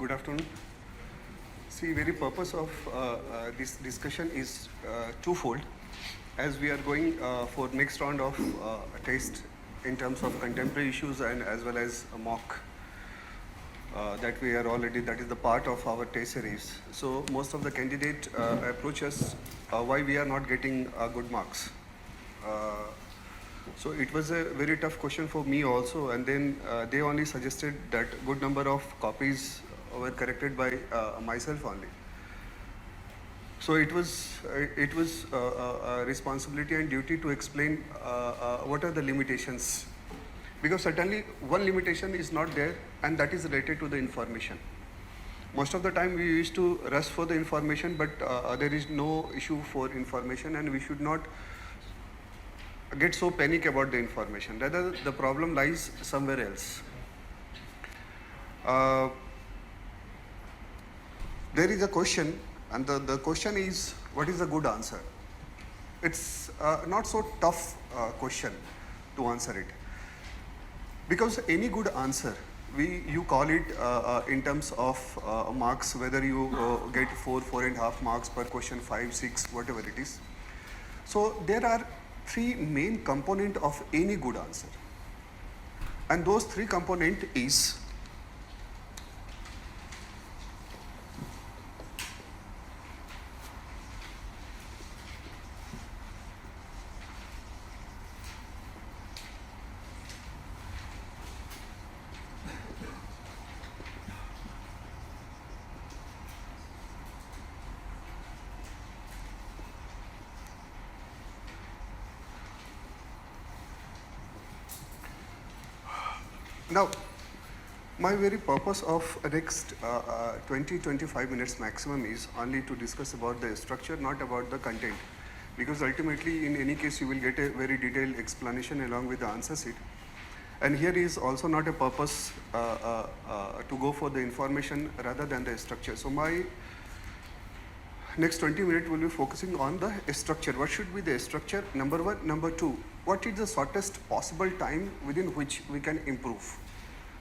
Good afternoon. See, very purpose of this discussion is twofold. As we are going for next round of test in terms of contemporary issues and as well as a mock that we are already, that is the part of our test series. So most of the candidate approach us why we are not getting good marks. So it was a very tough question for me also, and then they only suggested that good number of copies were corrected by myself only. So it was a responsibility and duty to explain what are the limitations, because certainly one limitation is not there, and that is related to the information. Most of the time we used to rush for the information, but there is no issue for information, and we should not get so panic about the information. Rather, the problem lies somewhere else. There is a question, and the question is, what is a good answer? It's not so tough question to answer it, because any good answer, you call it in terms of marks, whether you get 4.5 marks per question, 5, 6, whatever it is. So there are three main components of any good answer, and those three components is now. My very purpose of next 20-25 minutes maximum is only to discuss about the structure, not about the content, because ultimately in any case you will get a very detailed explanation along with the answer sheet. And here is also not a purpose to go for the information rather than the structure. So my next 20 minutes will be focusing on the structure. What should be the structure? Number one. Number two, what is the shortest possible time within which we can improve?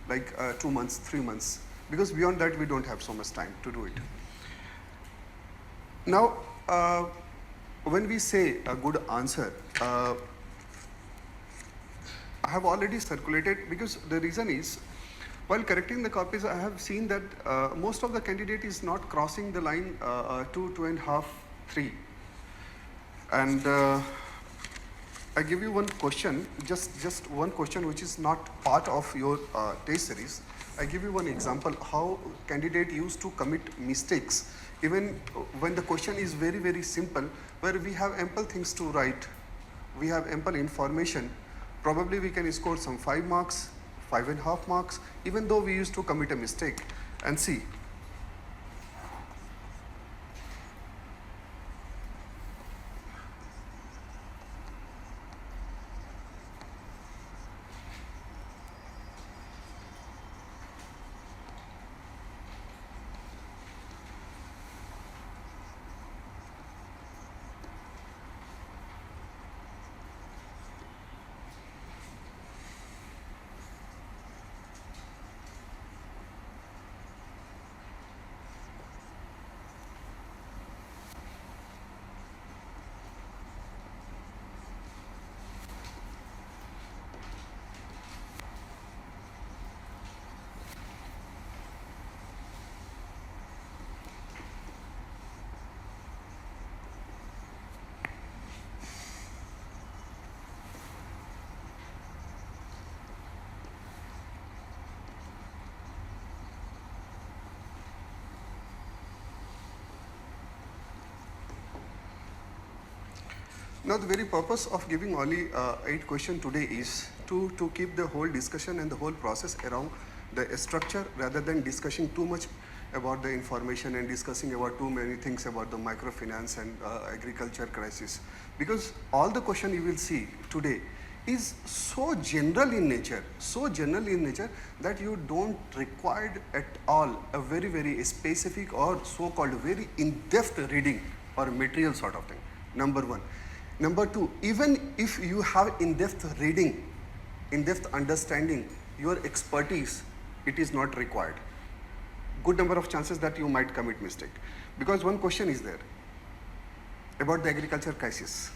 Like 2 months, 3 months, because beyond that we don't have so much time to do it. Now, when we say a good answer, I have already circulated, because the reason is, while correcting the copies, I have seen that most of the candidate is not crossing the line 2, 2.5, 3. And I give you one question, just one question which is not part of your test series. I give you one example how candidate used to commit mistakes even when the question is very, very simple, where we have ample things to write, we have ample information. Probably we can score some 5 marks, 5.5 marks, even though we used to commit a mistake. And see, now the very purpose of giving only 8 questions today is to keep the whole discussion and the whole process around the structure, rather than discussing too much about the information and discussing about too many things about the microfinance and agriculture crisis. Because all the question you will see today is so general in nature, that you don't require at all a very, very specific or so-called very in-depth reading or material sort of thing. Number one. Number two, even if you have in-depth reading, in-depth understanding, your expertise, it is not required. good number of chances that you might commit mistake. Because one question is there about the agriculture crisis.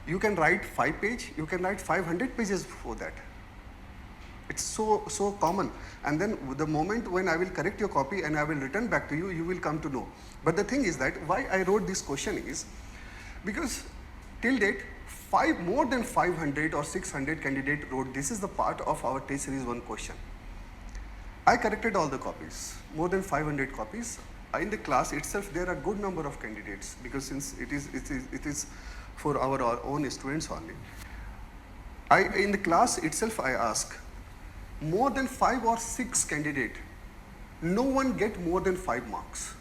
You can write 5 pages, you can write 500 pages for that. It's so common. And then the moment when I will correct your copy and I will return back to you, you will come to know. But the thing is that why I wrote this question is because till date, more than 500 or 600 candidates wrote, this is the part of our test series 1 question. I corrected all the copies, more than 500 copies. In the class itself, there are good number of candidates because since it is for our own students only. In the class itself, I ask, more than 5 or 6 candidate, no one get more than 5 marks.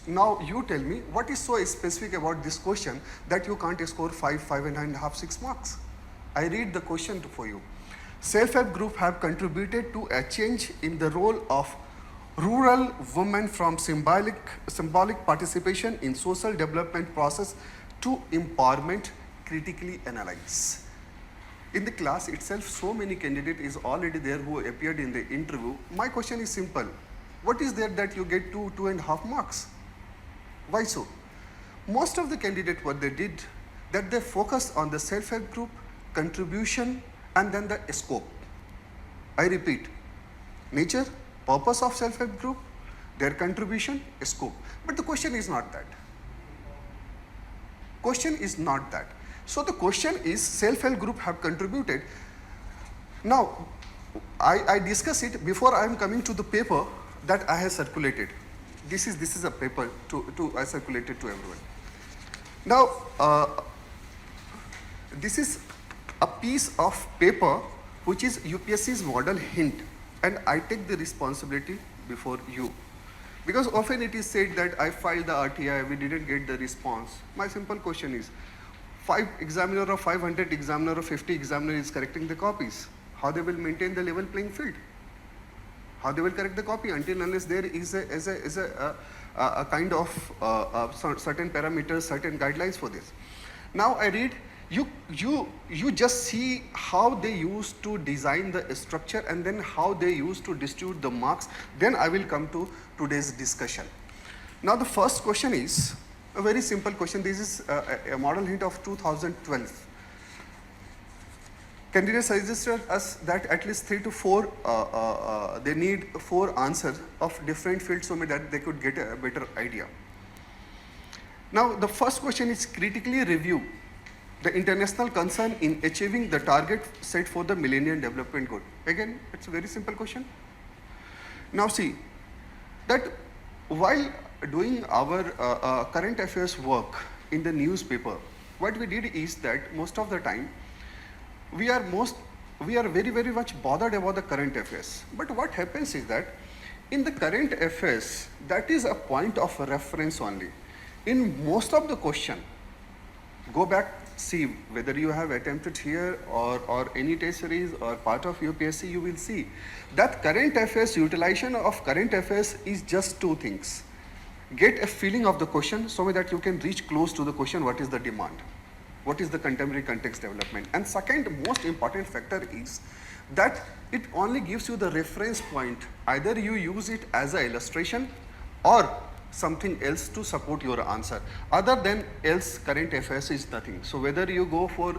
Now you tell me what is so specific about this question that you can't score 5, 5.5, 6 marks. I read the question for you. Self-help group have contributed to a change in the role of rural women from symbolic participation in social development process to empowerment. Critically analyze. In the class itself, so many candidates is already there who appeared in the interview. My question is simple. What is there that you get 2.5 marks? Why so? Most of the candidates, what they did, that they focused on the self-help group, contribution, and then the scope. I repeat, nature, purpose of self-help group, their contribution, scope. But the question is not that. Question is not that. So the question is self-help group have contributed. Now, I discuss it before I am coming to the paper that I have circulated. This is a paper I circulated to everyone. Now, this is a piece of paper which is UPSC's model hint, and I take the responsibility before you. Because often it is said that I filed the RTI, we didn't get the response. My simple question is, 5 examiner or 500 examiner or 50 examiner is correcting the copies. How they will maintain the level playing field? How they will correct the copy until unless there is a kind of certain parameters, certain guidelines for this. Now I read, you just see how they used to design the structure and then how they used to distribute the marks. Then I will come to today's discussion. Now the first question is a very simple question. This is a model hint of 2012. Candidates suggested us that at least 3 to 4, they need 4 answers of different fields so that they could get a better idea. Now the first question is critically review the international concern in achieving the target set for the Millennium Development Goal. Again, it's a very simple question. Now see, that while doing our current affairs work in the newspaper, what we did is that most of the time, we are very, very much bothered about the current affairs. But what happens is that in the current affairs, that is a point of reference only. In most of the question, go back, see whether you have attempted here or any test series or part of UPSC, you will see that current affairs, utilization of current affairs is just 2 things. Get a feeling of the question so that you can reach close to the question, what is the demand? What is the contemporary context development? And second most important factor is that it only gives you the reference point. Either you use it as an illustration or something else to support your answer. Other than else, current affairs is nothing. So whether you go for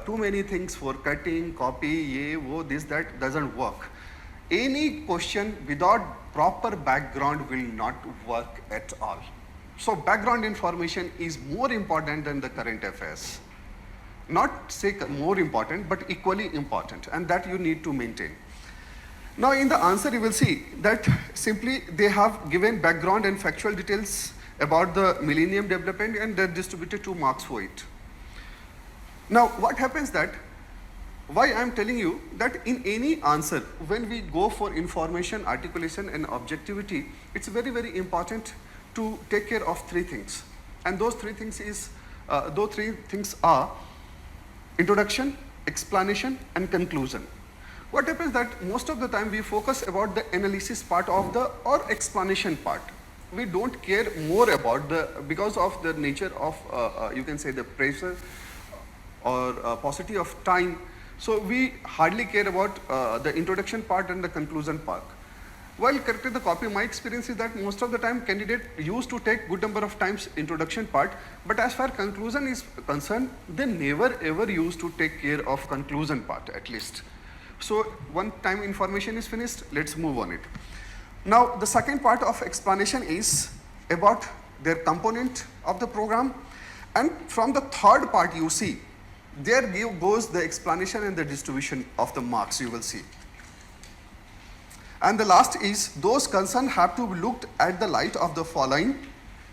too many things for cutting, copy, this, that doesn't work. Any question without proper background will not work at all. So background information is more important than the current affairs. Not say more important, but equally important, and that you need to maintain. Now in the answer you will see that simply they have given background and factual details about the Millennium Development and they distributed 2 marks for it. Now what happens that, why I am telling you that in any answer, when we go for information, articulation and objectivity, it's very, very important to take care of 3 things. And those 3 things are introduction, explanation and conclusion. What happens that most of the time we focus about the analysis part of the or explanation part. We don't care more about because of the nature of you can say the pressure or paucity of time. So we hardly care about the introduction part and the conclusion part. While correcting the copy, my experience is that most of the time candidate used to take good number of times introduction part, but as far conclusion is concerned, they never ever used to take care of conclusion part at least. So one time information is finished, let's move on it. Now the second part of explanation is about their component of the program, and from the third part you see, there goes the explanation and the distribution of the marks you will see. And the last is, those concerned have to be looked at the light of the following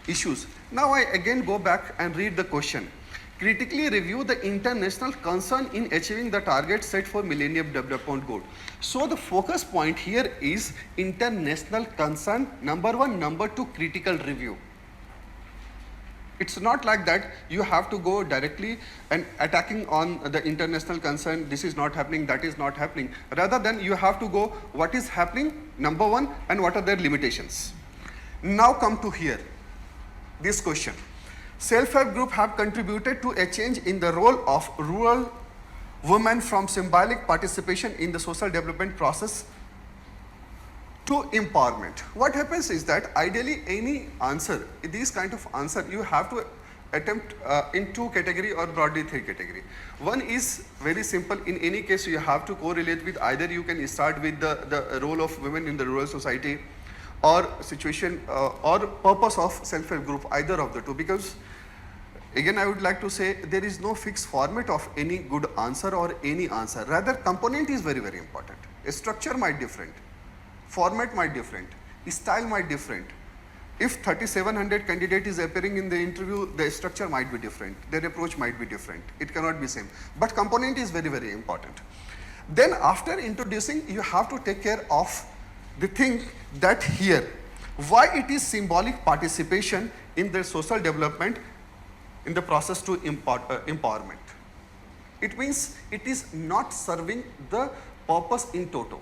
issues. Now I again go back and read the question. Critically review the international concern in achieving the target set for Millennium Development Goal. So the focus point here is international concern, number one, number two, critical review. It's not like that you have to go directly and attacking on the international concern, this is not happening, that is not happening. Rather than you have to go what is happening, number one, and what are their limitations. Now come to here, this question. Self-help group have contributed to a change in the role of rural women from symbolic participation in the social development process to empowerment. What happens is that ideally any answer, these kind of answer, you have to attempt in two category or broadly three category. One is very simple. In any case, you have to correlate with either you can start with the role of women in the rural society or situation or purpose of self-help group, either of the two, because again I would like to say there is no fixed format of any good answer or any answer. Rather, component is very, very important. A structure might different. Format might different, style might different. If 3700 candidate is appearing in the interview, the structure might be different, their approach might be different, it cannot be same. But component is very, very important. Then after introducing, you have to take care of the thing that here, why it is symbolic participation in the social development in the process to empowerment. It means it is not serving the purpose in toto.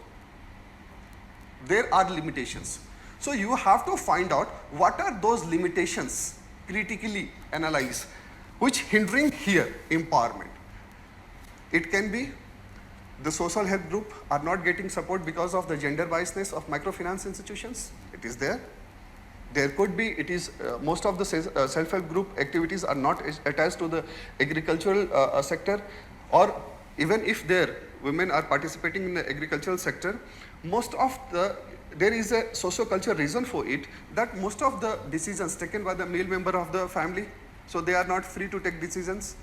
There are limitations. So you have to find out what are those limitations, critically analyze, which hindering here empowerment. It can be the social help group are not getting support because of the gender biasness of microfinance institutions. It is there. There could be, it is most of the self-help group activities are not attached to the agricultural sector, or even if there women are participating in the agricultural sector, most of there is a socio-cultural reason for it, that most of the decisions taken by the male member of the family, so they are not free to take decisions.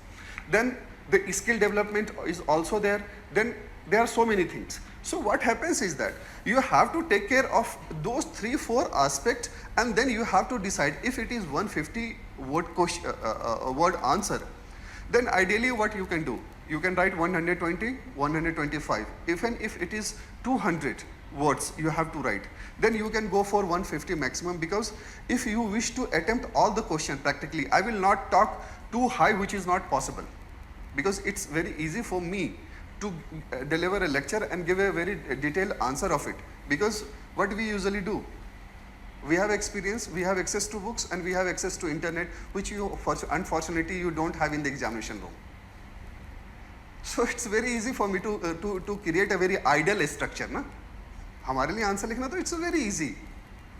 Then the skill development is also there. Then there are so many things. So what happens is that you have to take care of those 3-4 aspects, and then you have to decide if it is 150 word question, word answer, then ideally what you can do, you can write 120, 125. Even if it is 200 words you have to write, then you can go for 150 maximum, because if you wish to attempt all the question practically, I will not talk too high, which is not possible, because it's very easy for me to deliver a lecture and give a very detailed answer of it, because what we usually do, we have experience, we have access to books, and we have access to internet, which you unfortunately you don't have in the examination room. So it's very easy for me to create a very ideal structure, na? हमारे लिए answer लिखना तो it's very easy,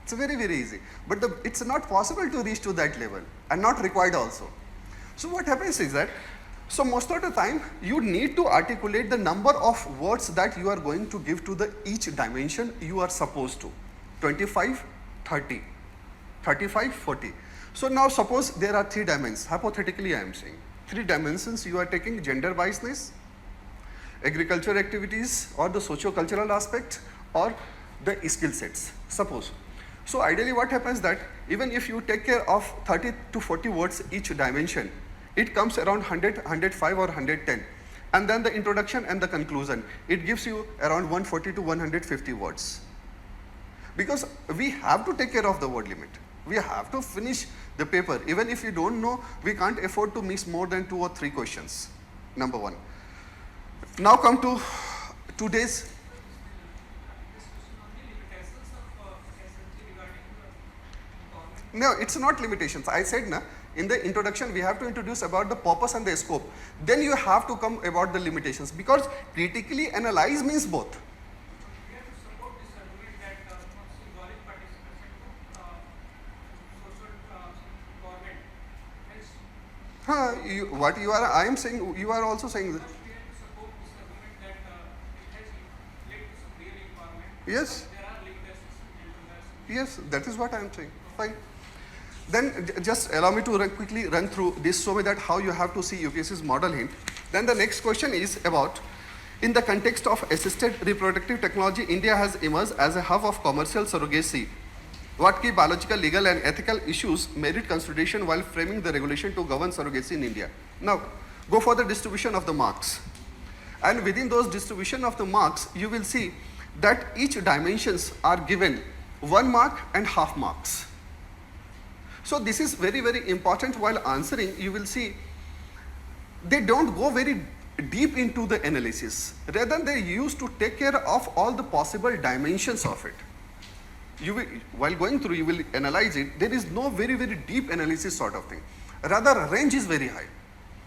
it's very, very easy, but it's not possible to reach to that level, and not required also. So what happens is that, so most of the time you need to articulate the number of words that you are going to give to the each dimension you are supposed to, 25, 30, 35, 40. So now suppose there are 3 dimensions, hypothetically I am saying, 3 dimensions you are taking: gender biasness, agricultural activities, or the socio-cultural aspect, or the skill sets, suppose. So ideally what happens that even if you take care of 30 to 40 words each dimension, it comes around 100, 105 or 110. And then the introduction and the conclusion, it gives you around 140 to 150 words. Because we have to take care of the word limit. We have to finish the paper. Even if you don't know, we can't afford to miss more than 2 or 3 questions, number one. Now come to today's. No, it's not limitations. I said na, in the introduction we have to introduce about the purpose and the scope. Then you have to come about the limitations, because critically analyze means both. What you are, I am saying, you are also saying that. Yes, yes, that is what I am saying. Fine. Then just allow me to quickly run through this so that how you have to see UPSC's model hint. Then the next question is about, in the context of assisted reproductive technology, India has emerged as a hub of commercial surrogacy. What key biological, legal and ethical issues merit consideration while framing the regulation to govern surrogacy in India? Now, go for the distribution of the marks. And within those distribution of the marks, you will see that each dimensions are given 1 mark and half marks. So this is very, very important. While answering, you will see they don't go very deep into the analysis. Rather, they used to take care of all the possible dimensions of it. You will, while going through, you will analyze it. There is no very, very deep analysis sort of thing. Rather, range is very high.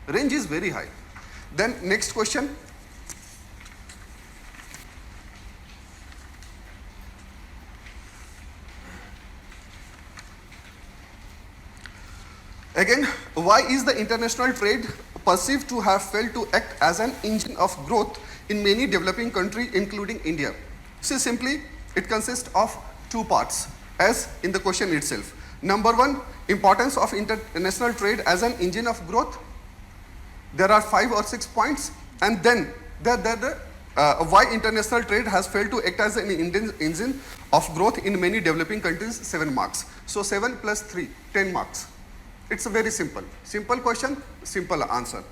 Range is very high. Then next question. Again, why is the international trade perceived to have failed to act as an engine of growth in many developing countries, including India? See, simply, it consists of 2 parts, as in the question itself. Number 1, importance of international trade as an engine of growth. There are 5 or 6 points, and then why international trade has failed to act as an engine of growth in many developing countries, 7 marks. So 7 plus 3, 10 marks. It's a very simple question, simple answer.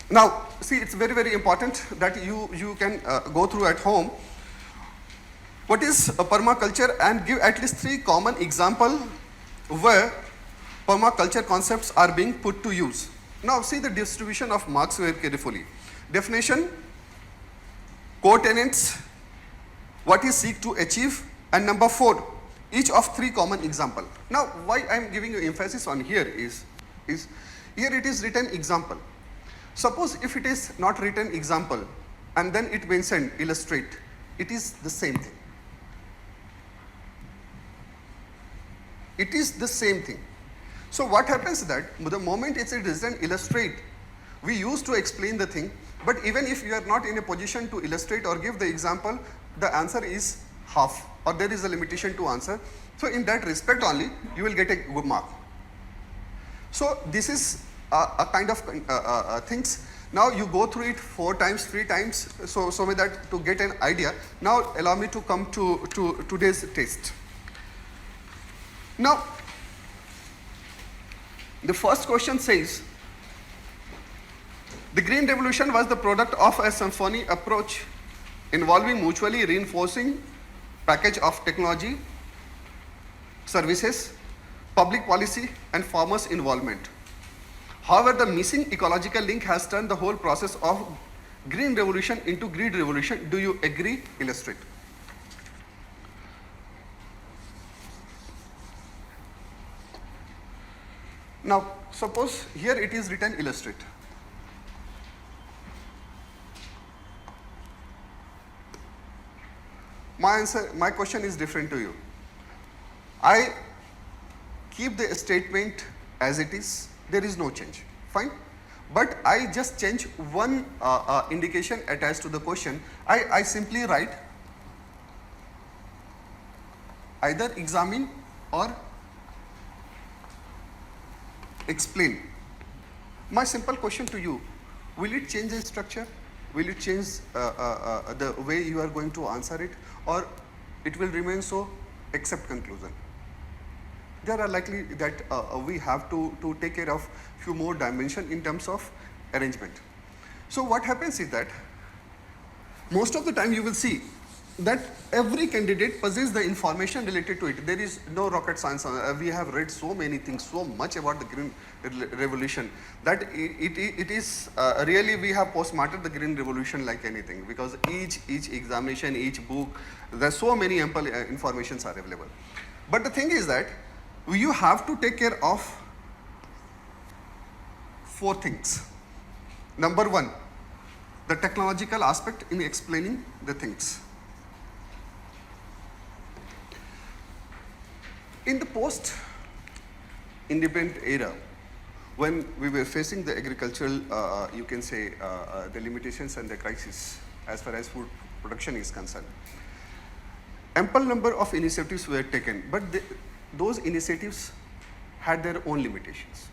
Now, see, it's very, very important that you can go through at home. What is permaculture, and give at least 3 common examples where permaculture concepts are being put to use. Now, see the distribution of marks very carefully. Definition, core tenets, what is seek to achieve, and number 4, each of 3 common example. Now, why I am giving you emphasis on here is here it is written example. Suppose if it is not written example and then it mentioned illustrate, it is the same thing. It is the same thing. So what happens is that the moment it is written illustrate, we used to explain the thing, but even if you are not in a position to illustrate or give the example, the answer is half, or there is a limitation to answer. So in that respect only, you will get a good mark. So this is a kind of things. Now you go through it 4 times, 3 times, so with that to get an idea. Now allow me to come to today's test. Now, the first question says, the Green Revolution was the product of a symphony approach involving mutually reinforcing package of technology, services, public policy, and farmers' involvement. However, the missing ecological link has turned the whole process of Green Revolution into Greed Revolution. Do you agree? Illustrate. Now, suppose here it is written illustrate. My question is different to you. I keep the statement as it is, there is no change, fine. But I just change one indication attached to the question. I simply write either examine or explain. My simple question to you, will it change the structure? Will it change the way you are going to answer it, or it will remain so except conclusion? There are likely that we have to take care of few more dimensions in terms of arrangement. So what happens is that most of the time you will see that every candidate possesses the information related to it. There is no rocket science. We have read so many things, so much about the Green Revolution that it is really we have postmarked the Green Revolution like anything, because each examination, each book, there's so many ample informations are available. But the thing is that you have to take care of 4 things. Number 1, the technological aspect in explaining the things. In the independent era, when we were facing the agricultural, you can say, the limitations and the crisis as far as food production is concerned, ample number of initiatives were taken, but those initiatives had their own limitations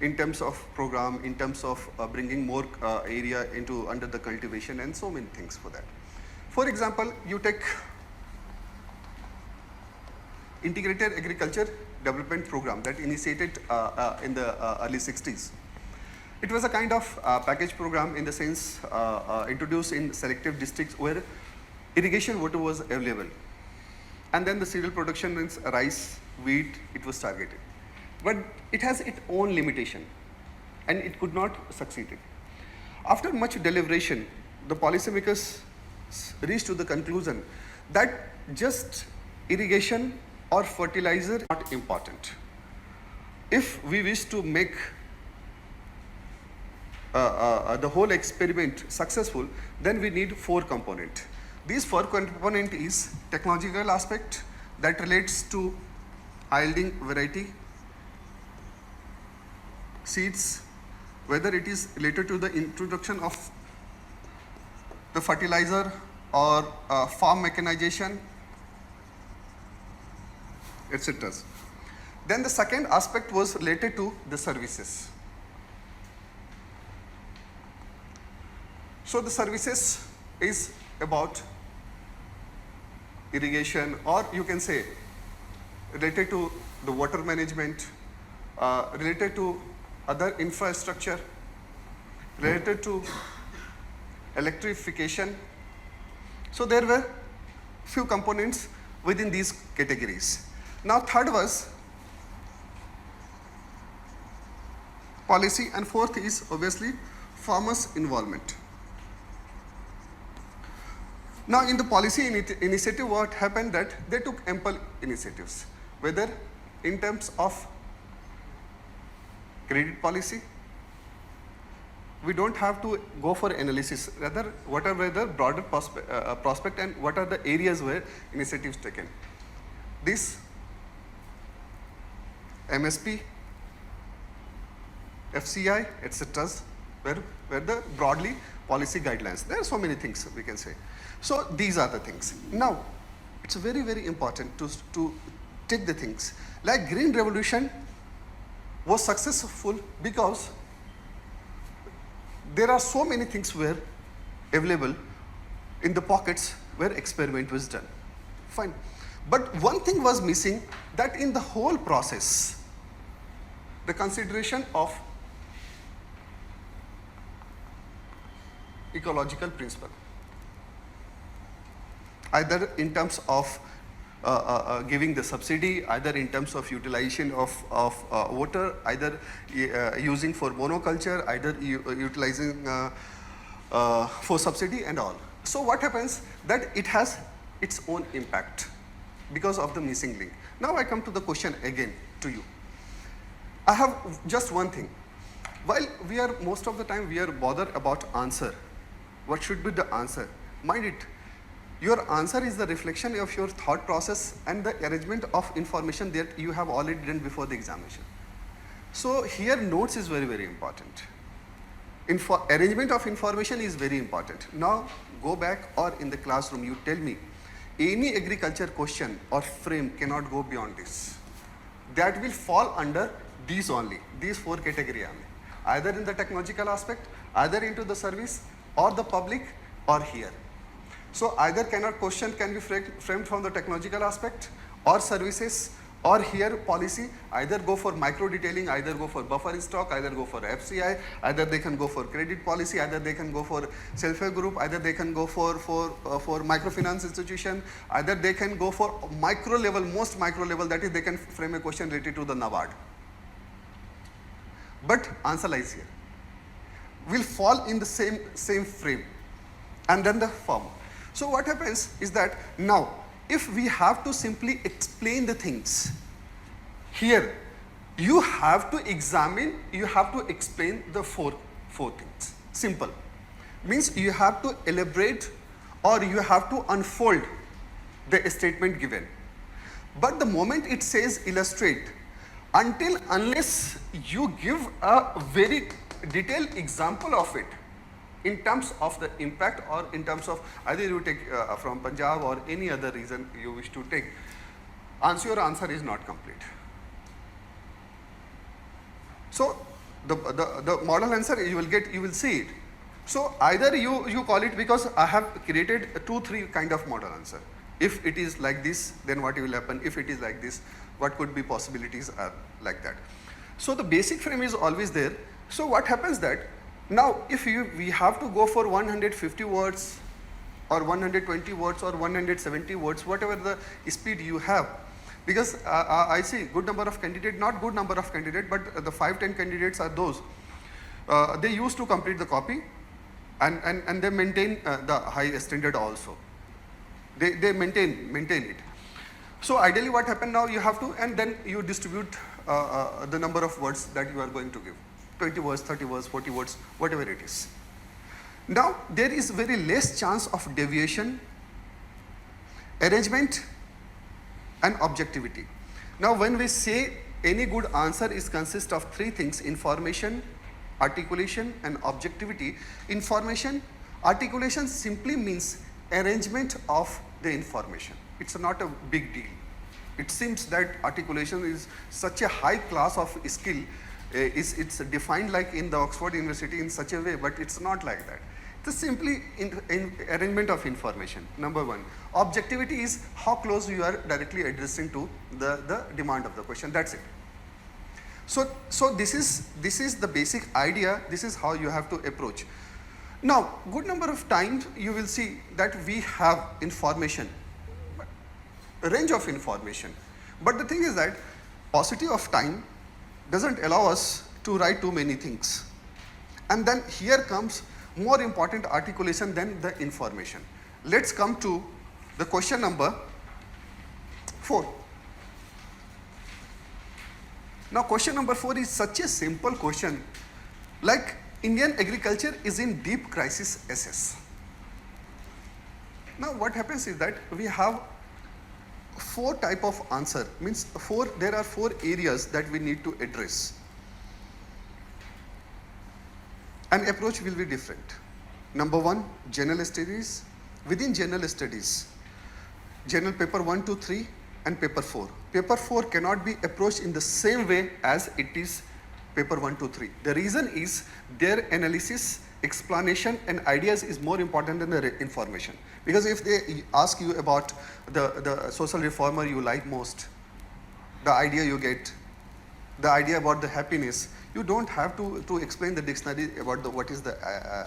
in terms of program, in terms of bringing more area into under the cultivation, and so many things for that. For example, you take integrated agriculture development program that initiated in the early 60s. It was a kind of package program in the sense introduced in selective districts where irrigation water was available. And then the cereal production means rice, wheat, it was targeted. But it has its own limitation and it could not succeed. After much deliberation, the policymakers reached to the conclusion that just irrigation or fertilizer is not important. If we wish to make the whole experiment successful, then we need 4 components. These 4 components is technological aspect that relates to yielding variety, seeds, whether it is related to the introduction of the fertilizer or farm mechanization, etc. Then the second aspect was related to the services. So the services is about irrigation, or you can say related to the water management, related to other infrastructure, related to electrification. So there were few components within these categories. Now third was policy, and fourth is obviously farmers' involvement. Now in the policy initiative, what happened that they took ample initiatives, whether in terms of credit policy. We don't have to go for analysis, rather what are the broader prospect and what are the areas where initiatives taken. This MSP, FCI, etc. were the broadly policy guidelines. There are so many things we can say. So these are the things. Now, it's very, very important to take the things. Like Green Revolution was successful because there are so many things were available in the pockets where experiment was done. Fine. But one thing was missing, that in the whole process, the consideration of ecological principle, either in terms of giving the subsidy, either in terms of utilization of water, either using for monoculture, either utilizing for subsidy and all. So what happens that it has its own impact because of the missing link. Now I come to the question again to you. I have just one thing. While we are most of the time we are bothered about answer, what should be the answer? Mind it, your answer is the reflection of your thought process and the arrangement of information that you have already done before the examination. So here notes is very, very important. Arrangement of information is very important. Now go back or in the classroom you tell me, any agriculture question or frame cannot go beyond this. That will fall under these only, these 4 categories. Either in the technological aspect, either into the service or the public or here. So either question can be framed from the technological aspect or services or here policy, either go for micro detailing, either go for buffer stock, either go for FCI, either they can go for credit policy, either they can go for self-help group, either they can go for microfinance institution, either they can go for micro level, most micro level, that is they can frame a question related to the NABARD. But answer lies here. Will fall in the same frame and then the form. So what happens is that now if we have to simply explain the things, here you have to examine, you have to explain the four things. Simple. Means you have to elaborate or you have to unfold the statement given. But the moment it says illustrate, until unless you give a very detailed example of it in terms of the impact, or in terms of either you take from Punjab or any other region you wish to take, your answer is not complete. So the model answer you will get, you will see it. So either you call it, because I have created 2-3 kind of model answer. If it is like this, then what will happen? If it is like this, what could be possibilities are like that. So the basic frame is always there. So what happens that now if we have to go for 150 words or 120 words or 170 words, whatever the speed you have, because I see good number of candidates, not good number of candidates, but the 5-10 candidates are those. They used to complete the copy and they maintain the high standard also. They maintain it. So ideally what happens now, you have to, and then you distribute the number of words that you are going to give. 20 words, 30 words, 40 words, whatever it is. Now there is very less chance of deviation, arrangement and objectivity. Now when we say any good answer is consists of 3 things: information, articulation and objectivity. Articulation simply means arrangement of the information. It's not a big deal. It seems that articulation is such a high class of skill, it's defined like in the Oxford University in such a way, but it's not like that. It's simply in arrangement of information, number 1. Objectivity is how close you are directly addressing to the demand of the question, that's it. So this is the basic idea, this is how you have to approach. Now, good number of times you will see that we have information, a range of information. But the thing is that paucity of time doesn't allow us to write too many things. And then here comes more important articulation than the information. Let's come to the question number 4. Now question number 4 is such a simple question, like Indian agriculture is in deep crisis SS. Now what happens is that we have 4 type of answer, means there are 4 areas that we need to address. An approach will be different. Number 1, general studies. Within general studies, general paper 1, 2, 3 and paper 4. Paper 4 cannot be approached in the same way as it is paper 1, 2, 3. The reason is their analysis, explanation and ideas is more important than the information. Because if they ask you about the social reformer you like most, the idea you get, the idea about the happiness, you don't have to explain the dictionary about what is the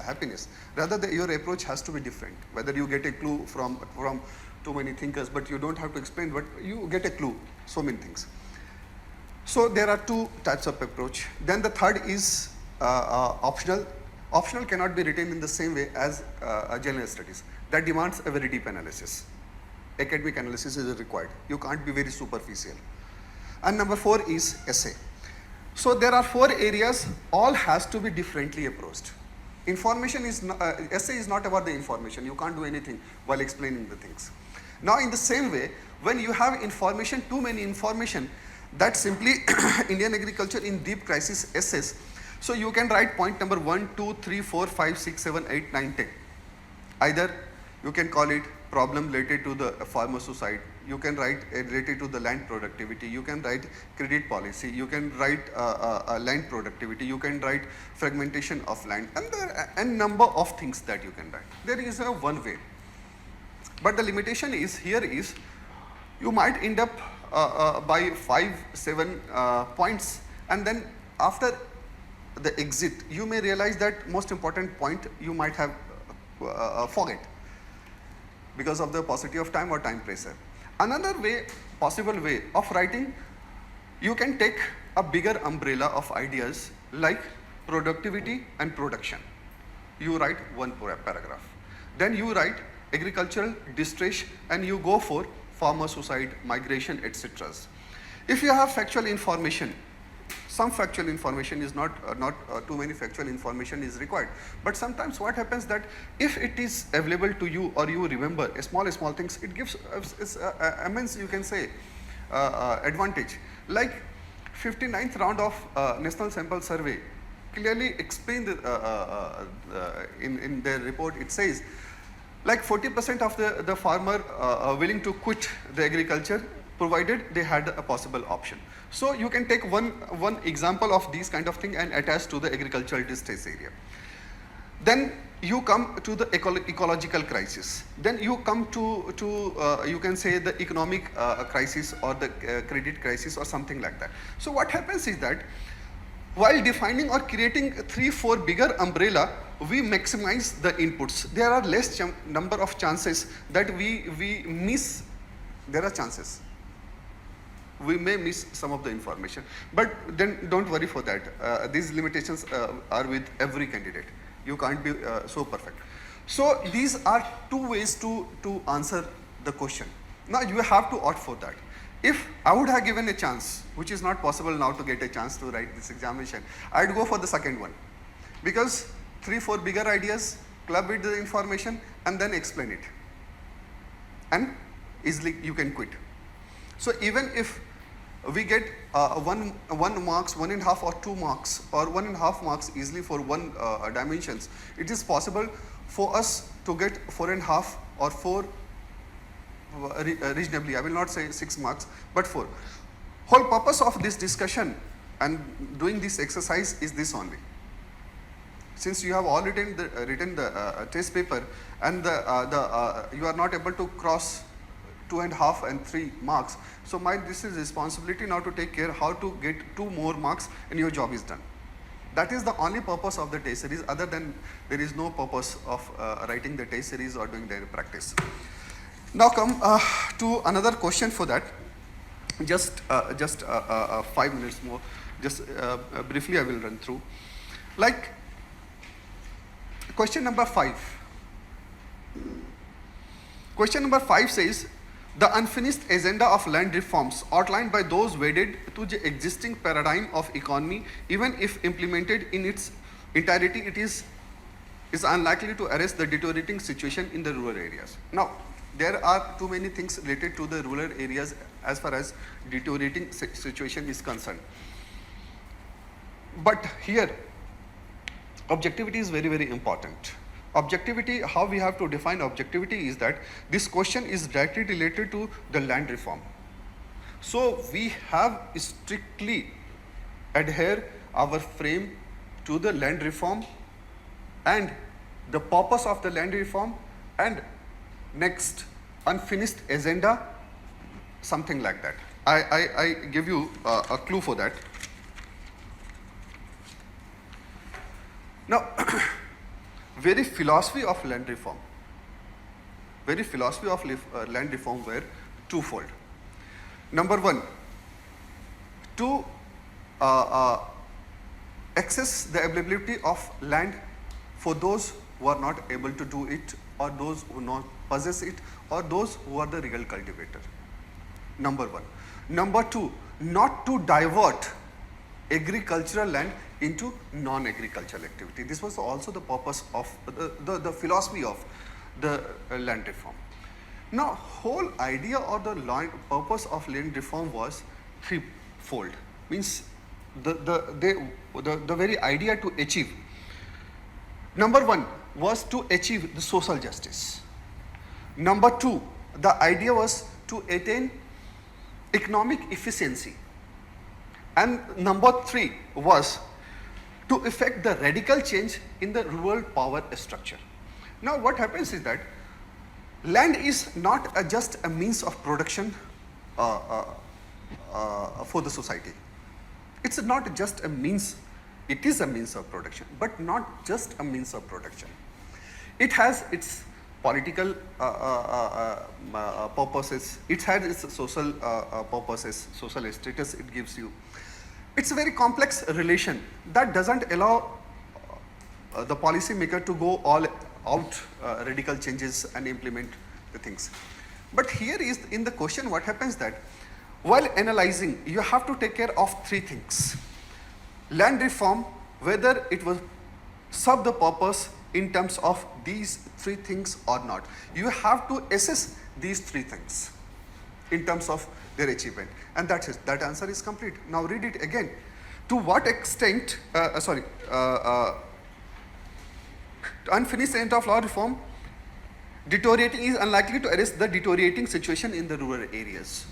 happiness. Rather, your approach has to be different. Whether you get a clue from too many thinkers, but you don't have to explain, but you get a clue, so many things. So there are 2 types of approach. Then the third is optional. Optional cannot be written in the same way as general studies. That demands a very deep analysis. Academic analysis is required. You can't be very superficial. And number 4 is essay. So there are 4 areas, all has to be differently approached. Information is essay is not about the information. You can't do anything while explaining the things. Now in the same way, when you have information, too many information, that simply Indian agriculture in deep crisis essays. So you can write point number 1, 2, 3, 4, 5, 6, 7, 8, 9, 10. Either you can call it problem related to the farmer suicide. You can write related to the land productivity. You can write credit policy. You can write land productivity. You can write fragmentation of land, and there are a number of things that you can write. There is a one way, but the limitation is here is you might end up by 5, 7 points, and then after the exit you may realize that most important point you might have forget because of the paucity of time or time pressure. Another way, possible way of writing, you can take a bigger umbrella of ideas like productivity and production. You write one paragraph. Then you write agricultural distress and you go for farmer suicide, migration, etc. If you have factual information, some factual information is not too many factual information is required. But sometimes what happens that if it is available to you or you remember a small things, it gives immense, you can say, advantage. Like 59th round of National Sample Survey clearly explained in their report. It says like 40% of the farmer are willing to quit the agriculture provided they had a possible option. So you can take one example of these kind of thing and attach to the agricultural distress area. Then you come to the ecological crisis. Then you come to you can say the economic crisis or the credit crisis or something like that. So what happens is that while defining or creating 3-4 bigger umbrella, we maximize the inputs. There are less number of chances that we miss. There are chances. We may miss some of the information, but then don't worry for that. These limitations are with every candidate. You can't be so perfect. So these are two ways to answer the question. Now you have to opt for that. If I would have given a chance, which is not possible now to get a chance to write this examination, I'd go for the second one. Because 3-4 bigger ideas, club with the information and then explain it. And easily you can quit. So even if we get 1 marks, 1.5 or 2 marks or 1.5 marks easily for one dimensions, it is possible for us to get 4.5 or 4 reasonably. I will not say 6 marks, but 4. Whole purpose of this discussion and doing this exercise is this only. Since you have all written the test paper and you are not able to cross 2.5 and 3 marks, so this is responsibility now to take care how to get 2 more marks and your job is done. That is the only purpose of the test series. Other than there is no purpose of writing the test series or doing their practice. Now come to another question for that. Just 5 minutes more. Just briefly I will run through. Like question number 5. Question number 5 says, the unfinished agenda of land reforms outlined by those wedded to the existing paradigm of economy, even if implemented in its entirety, it is unlikely to arrest the deteriorating situation in the rural areas. Now, there are too many things related to the rural areas as far as deteriorating situation is concerned. But here, objectivity is very, very important. Objectivity, how we have to define objectivity is that this question is directly related to the land reform. So we have strictly adhere our frame to the land reform and the purpose of the land reform and next unfinished agenda, something like that. I give you a clue for that. Now, very philosophy of land reform were twofold. Number one, to access the availability of land for those who are not able to do it or those who not possess it or those who are the real cultivator. Number one. Number two, not to divert agricultural land into non-agricultural activity. This was also the purpose of the philosophy of the land reform. Now, whole idea or the purpose of land reform was threefold. Means the very idea to achieve. Number one was to achieve the social justice. Number two, the idea was to attain economic efficiency. And number three was to effect the radical change in the rural power structure. Now what happens is that land is not just a means of production for the society. It's not just a means, it is a means of production, but not just a means of production. It has its political purposes, it has its social purposes, social status it gives you. It's a very complex relation that doesn't allow the policy maker to go all out radical changes and implement the things. But here is in the question what happens that while analyzing you have to take care of three things. Land reform, whether it will serve the purpose in terms of these three things or not. You have to assess these three things. in terms of their achievement. And that's it. That answer is complete. Now read it again. To what extent, unfinished end of law reform, deteriorating is unlikely to arrest the deteriorating situation in the rural areas.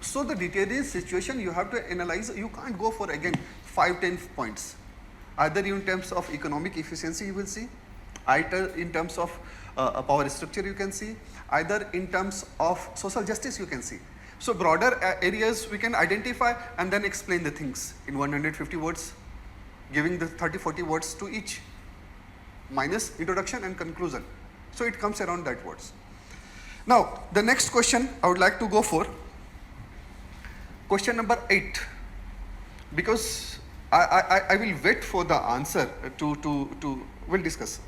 So the deteriorating situation you have to analyze. You can't go for again 5-10 points. Either in terms of economic efficiency you will see, either in terms of power structure you can see, either in terms of social justice you can see. So broader areas we can identify and then explain the things in 150 words, giving the 30-40 words to each, minus introduction and conclusion. So it comes around that words. Now the next question I would like to go for, question number 8, because I will wait for the answer we'll discuss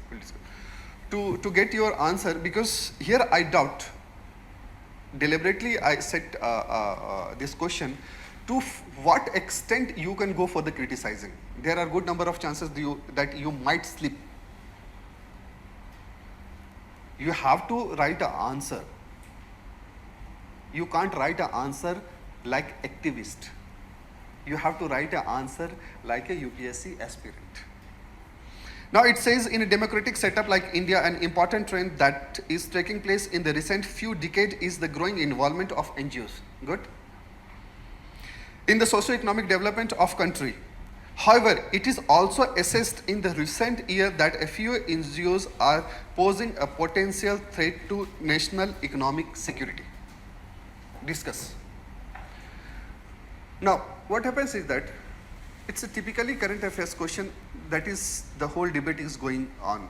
to get your answer, because here I doubt. Deliberately I set this question, to what extent you can go for the criticizing. There are good number of chances that you might slip. You have to write an answer. You can't write an answer like activist. You have to write an answer like a UPSC aspirant. Now it says, in a democratic setup like India, an important trend that is taking place in the recent few decades is the growing involvement of NGOs. Good. In the socio-economic development of country. However, it is also assessed in the recent year that a few NGOs are posing a potential threat to national economic security. Discuss. Now, what happens is that it's a typically current affairs question, that is the whole debate is going on.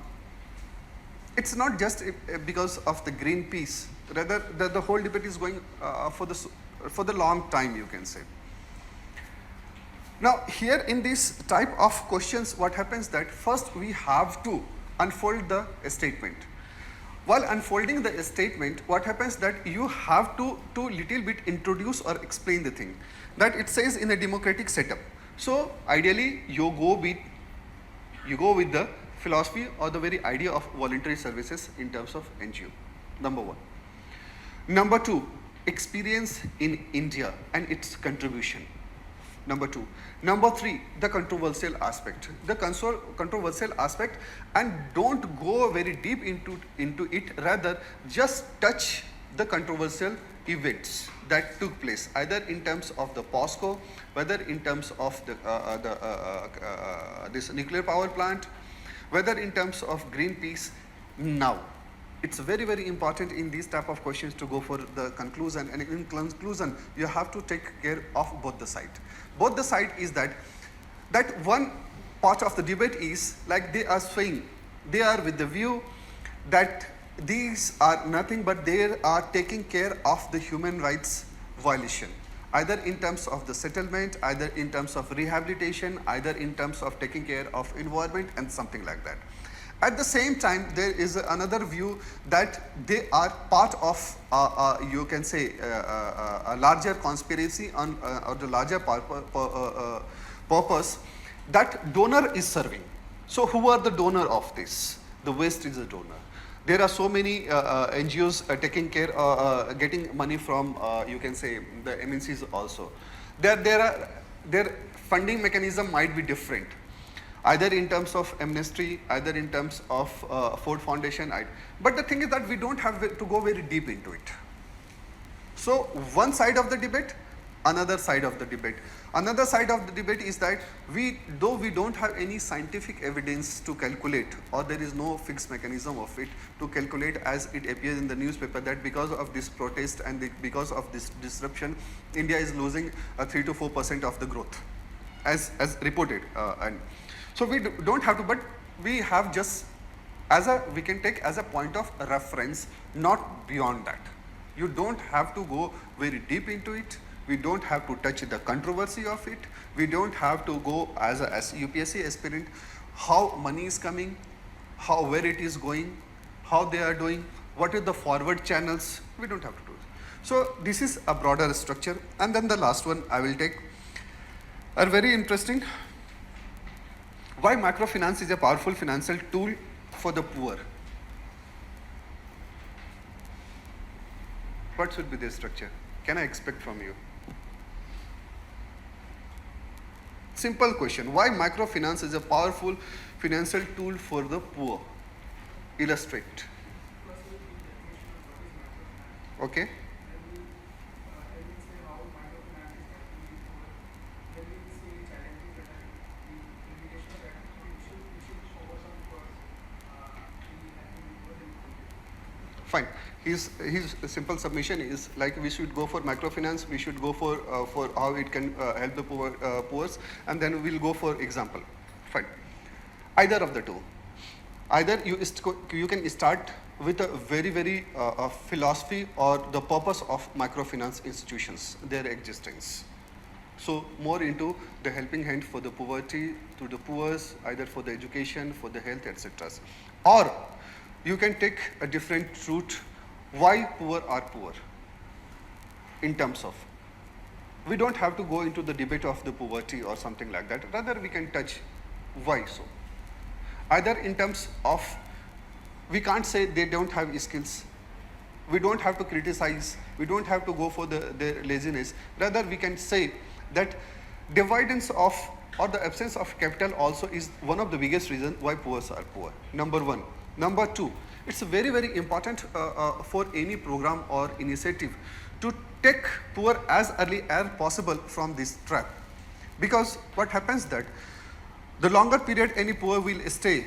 It's not just because of the Greenpeace, rather the whole debate is going for the long time, you can say. Now here in this type of questions, what happens that first we have to unfold the statement. While unfolding the statement, what happens that you have to little bit introduce or explain the thing. That it says in a democratic setup. So ideally you go with the philosophy or the very idea of voluntary services in terms of NGO. Number one. Number two, experience in India and its contribution. Number two. Number three, the controversial aspect. The controversial aspect, and don't go very deep into it, rather just touch the controversial events that took place, either in terms of the POSCO, whether in terms of this nuclear power plant, whether in terms of Greenpeace. Now, it's very, very important in these type of questions to go for the conclusion, and in conclusion, you have to take care of both the side. Both the side is that one part of the debate is like they are saying, they are with the view that these are nothing but they are taking care of the human rights violation, either in terms of the settlement, either in terms of rehabilitation, either in terms of taking care of environment and something like that. At the same time, there is another view that they are part of, you can say, a larger conspiracy on, or the larger purpose that donor is serving. So who are the donor of this? The West is a donor. There are so many NGOs taking care, getting money from, you can say, the MNCs also. Their funding mechanism might be different, either in terms of amnesty, either in terms of Ford Foundation. But the thing is that we don't have to go very deep into it. So one side of the debate, another side of the debate. Another side of the debate is that though we don't have any scientific evidence to calculate, or there is no fixed mechanism of it to calculate, as it appears in the newspaper, that because of this protest and because of this disruption, India is losing 3 to 4% of the growth, as reported. And so we don't have to, but we have just we can take as a point of reference, not beyond that. You don't have to go very deep into it. We don't have to touch the controversy of it. We don't have to go as UPSC aspirant, how money is coming, where it is going, how they are doing, what are the forward channels. We don't have to do it. So this is a broader structure. And then the last one I will take are very interesting. Why microfinance is a powerful financial tool for the poor. What should be the structure? can I expect from you? Simple question. Why microfinance is a powerful financial tool for the poor? Illustrate. Okay. Fine. His simple submission is like we should go for microfinance, we should go for how it can help the poor, and then we'll go for example. Fine. Either of the two. Either you can start with a very philosophy or the purpose of microfinance institutions, their existence. So more into the helping hand for the poverty, to the poor, either for the education, for the health, etc. Or you can take a different route. Why poor are poor? In terms of, we don't have to go into the debate of the poverty or something like that. Rather, we can touch why so. Either in terms of, we can't say they don't have skills. We don't have to criticize. We don't have to go for their laziness. Rather, we can say that dividends of or the absence of capital also is one of the biggest reasons why poor are poor. Number one. Number two, it's very important for any program or initiative to take poor as early as possible from this trap. Because what happens that the longer period any poor will stay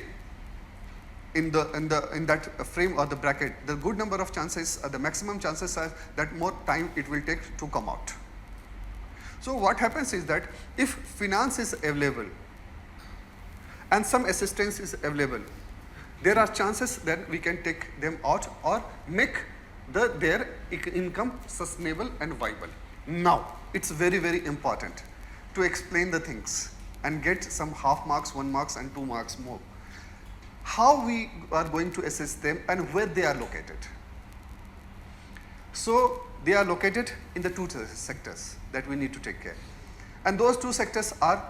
in that frame or the bracket, the good number of chances, the maximum chances are that more time it will take to come out. So what happens is that if finance is available and some assistance is available, there are chances that we can take them out or make their income sustainable and viable. Now, it's very important to explain the things and get some half marks, 1 marks and 2 marks more. How we are going to assess them and where they are located. So, they are located in the two sectors that we need to take care. And those two sectors are,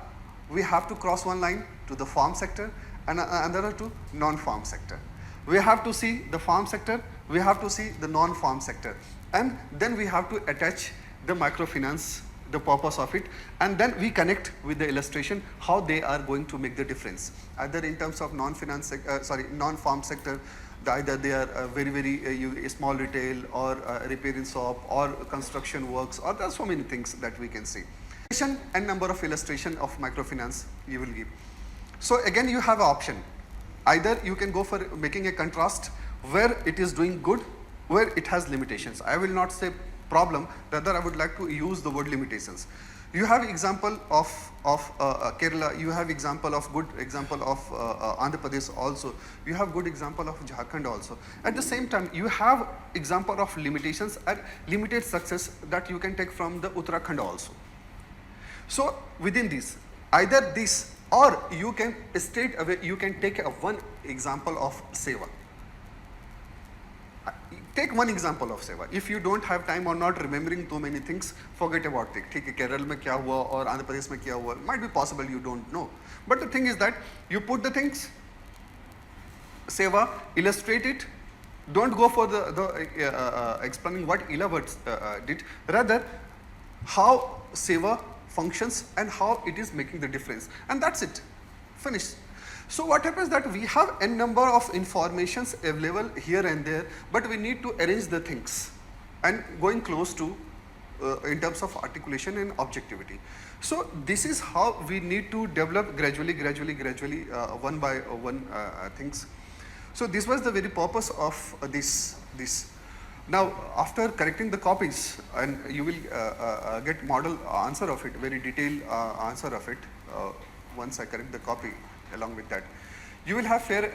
we have to cross one line to the farm sector and another to non-farm sector. We have to see the farm sector, we have to see the non-farm sector, and then we have to attach the microfinance, the purpose of it, and then we connect with the illustration how they are going to make the difference. Either in terms of non-farm sector, either they are very small retail or repairing shop or construction works, or there are so many things that we can see. And number of illustration of microfinance you will give. So again, you have an option. Either you can go for making a contrast where it is doing good, where it has limitations. I will not say problem, rather I would like to use the word limitations. You have example of Kerala, you have good example of Andhra Pradesh also, you have good example of Jharkhand also. At the same time, you have example of limitations and limited success that you can take from the Uttarakhand also. So within this, either this or you can straight away, you can take one example of Seva. Take one example of Seva. If you don't have time or not remembering too many things, forget about it. ठीक है, केरल में क्या हुआ और आंध्र प्रदेश में क्या हुआ, might be possible you don't know. But the thing is that you put the things, Seva, illustrate it. Don't go for the explaining what Ila did. Rather, how Seva functions and how it is making the difference, and that's it. Finished. So what happens that we have a number of informations available here and there, but we need to arrange the things and going close to in terms of articulation and objectivity. So this is how we need to develop gradually one by one things. So this was the very purpose of this. Now, after correcting the copies, and you will get model answer of it, very detailed answer of it, once I correct the copy along with that, you will have fair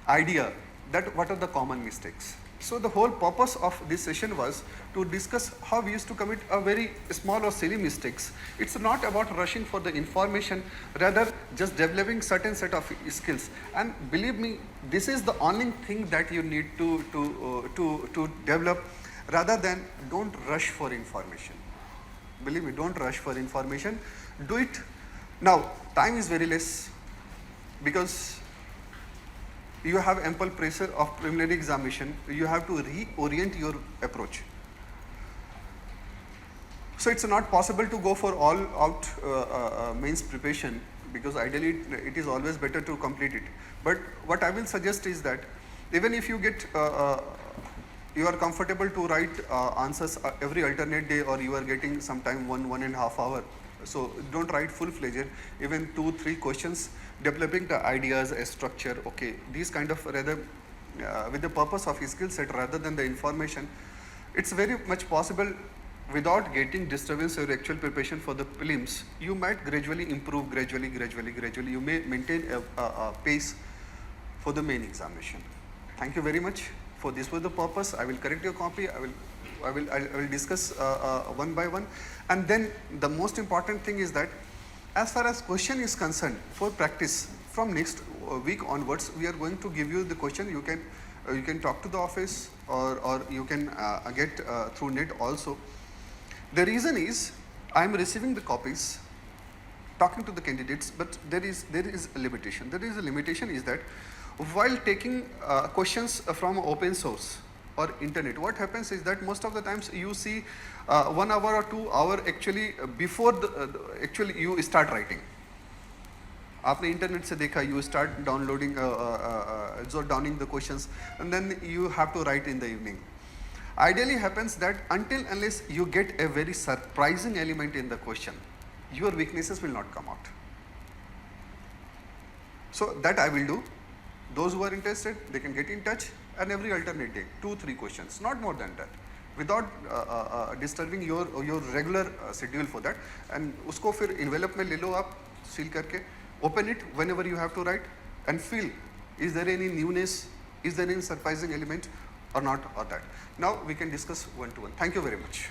idea that what are the common mistakes. So the whole purpose of this session was to discuss how we used to commit a very small or silly mistakes. It's not about rushing for the information, rather just developing certain set of skills. And believe me, this is the only thing that you need to develop, rather than don't rush for information. Believe me, don't rush for information. Do it. Now, time is very less because you have ample pressure of preliminary examination. You have to reorient your approach. So it's not possible to go for all out mains preparation, because ideally it is always better to complete it. But what I will suggest is that even if you get you are comfortable to write answers every alternate day, or you are getting sometime 1.5 hour, so don't write full-fledged, even 2-3 questions, developing the ideas, a structure, okay, these kind of, rather with the purpose of a skill set rather than the information. It's very much possible without getting disturbance or actual preparation for the prelims. You might gradually improve, gradually you may maintain a pace for the main examination. Thank you very much. For this was the purpose. I will correct your copy. I will discuss one by one. And then the most important thing is that as far as question is concerned, for practice, from next week onwards, we are going to give you the question. You can talk to the office, or you can get through net also. The reason is I am receiving the copies, talking to the candidates, but there is a limitation. There is a limitation is that while taking questions from open source or internet, what happens is that most of the times you see 1 hour or 2 hour actually before actually you start writing. आपने internet से देखा, you start downloading downing the questions, and then you have to write in the evening. Ideally happens that until unless you get a very surprising element in the question, your weaknesses will not come out. So that I will do. Those who are interested, they can get in touch, and every alternate day, 2-3 questions, not more than that, without disturbing your regular schedule for that. And usko fir envelope में ले लो आप, seal करके, open it whenever you have to write, and feel, is there any newness, is there any surprising element or not, or that. Now we can discuss one to one. Thank you very much.